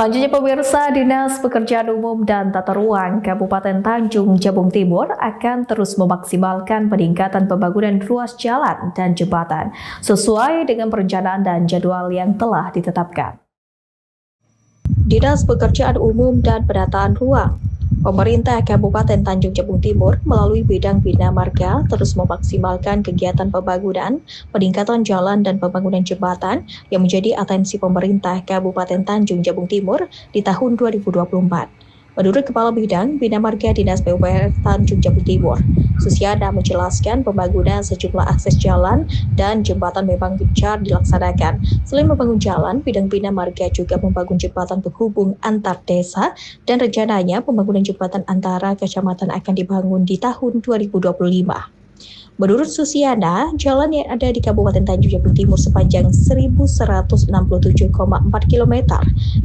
Selanjutnya pemirsa, Dinas Pekerjaan Umum dan Tata Ruang Kabupaten Tanjung Jabung Timur akan terus memaksimalkan peningkatan pembangunan ruas jalan dan jembatan sesuai dengan perencanaan dan jadwal yang telah ditetapkan. Dinas Pekerjaan Umum dan Penataan Ruang Pemerintah Kabupaten Tanjung Jabung Timur melalui bidang Bina Marga terus memaksimalkan kegiatan pembangunan, peningkatan jalan dan pembangunan jembatan yang menjadi atensi pemerintah Kabupaten Tanjung Jabung Timur di tahun 2024. Menurut Kepala Bidang Bina Marga Dinas PUPR Tanjung Jabung Timur, Susiana menjelaskan pembangunan sejumlah akses jalan dan jembatan memang gencar dilaksanakan. Selain membangun jalan, bidang Bina Marga juga membangun jembatan penghubung antar desa dan rencananya pembangunan jembatan antara kecamatan akan dibangun di tahun 2025. Menurut Susiana, jalan yang ada di Kabupaten Tanjung Jabung Timur sepanjang 1.167,4 km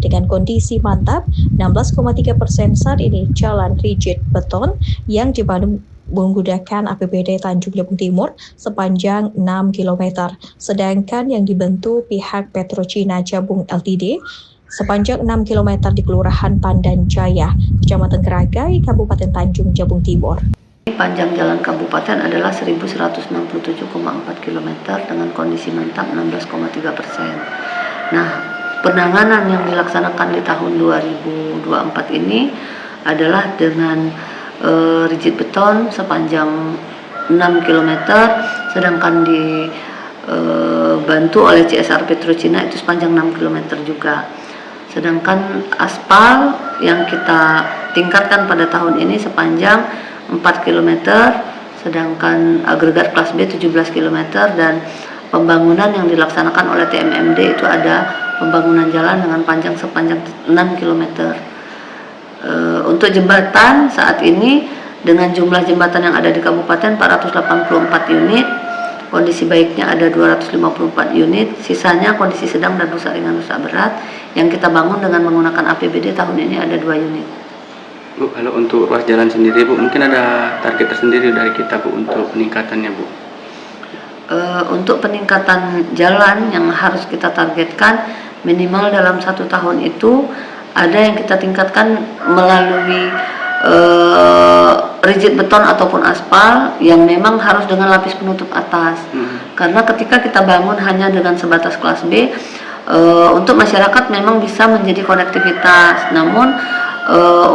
dengan kondisi mantap, 16,3% saat ini jalan rigid beton yang dibangun menggunakan APBD Tanjung Jabung Timur sepanjang 6 km, sedangkan yang dibentuk pihak Petrocina Jabung Ltd sepanjang 6 km di Kelurahan Pandan Jaya, Kecamatan Keragai, Kabupaten Tanjung Jabung Timur. Panjang jalan kabupaten adalah 1.167,4 km dengan kondisi mantap 16,3%. Nah, penanganan yang dilaksanakan di tahun 2024 ini adalah dengan rigid beton sepanjang 6 km, sedangkan dibantu oleh CSR Petrocina itu sepanjang 6 km juga. Sedangkan aspal yang kita tingkatkan pada tahun ini sepanjang 4 km, sedangkan agregat kelas B 17 km, dan pembangunan yang dilaksanakan oleh TMMD itu ada pembangunan jalan dengan panjang sepanjang 6 km. Untuk jembatan saat ini dengan jumlah jembatan yang ada di kabupaten 484 unit, kondisi baiknya ada 254 unit, sisanya kondisi sedang dan rusak ringan rusak berat yang kita bangun dengan menggunakan APBD tahun ini ada 2 unit. Bu, kalau untuk ruas jalan sendiri, Bu, mungkin ada target tersendiri dari kita, Bu, untuk peningkatannya, Bu? Untuk peningkatan jalan yang harus kita targetkan minimal dalam 1 tahun itu ada yang kita tingkatkan melalui rigid beton ataupun aspal yang memang harus dengan lapis penutup atas. Karena ketika kita bangun hanya dengan sebatas kelas B, untuk masyarakat memang bisa menjadi konektivitas, namun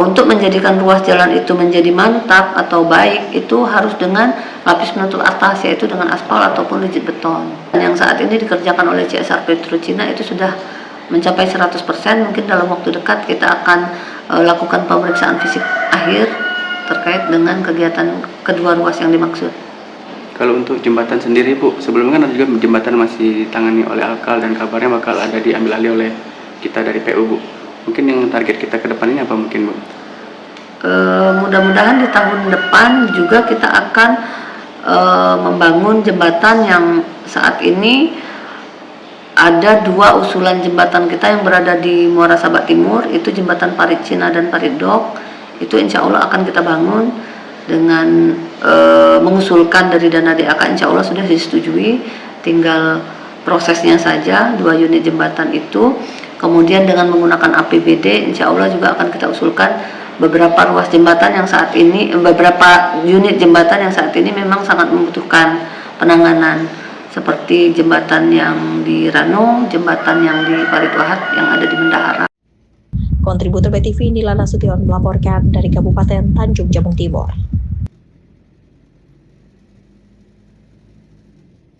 untuk menjadikan ruas jalan itu menjadi mantap atau baik itu harus dengan lapis penutup atas, yaitu dengan aspal ataupun rigid beton. Dan yang saat ini dikerjakan oleh CSR Petrocina itu sudah mencapai 100%. Mungkin dalam waktu dekat kita akan lakukan pemeriksaan fisik akhir terkait dengan kegiatan kedua ruas yang dimaksud. Kalau untuk jembatan sendiri, Bu, sebelumnya kan ada juga jembatan masih ditangani oleh Alkal dan kabarnya bakal ada diambil alih oleh kita dari PU, Bu. Mungkin yang target kita ke depan ini apa mungkin, Bu? Mudah-mudahan di tahun depan juga kita akan membangun jembatan yang saat ini ada 2 usulan jembatan kita yang berada di Muara Sabak Timur, itu jembatan Parit Cina dan Parit Dok. Itu insya Allah akan kita bangun dengan mengusulkan dari dana DAK, insya Allah sudah disetujui, tinggal prosesnya saja 2 unit jembatan itu. Kemudian dengan menggunakan APBD, insya Allah juga akan kita usulkan beberapa ruas jembatan yang saat ini, beberapa unit jembatan yang saat ini memang sangat membutuhkan penanganan, seperti jembatan yang di Rano, jembatan yang di Parit Wahad yang ada di Bendahara. Kontributor BTV Nila Nasution melaporkan dari Kabupaten Tanjung Jabung Timur.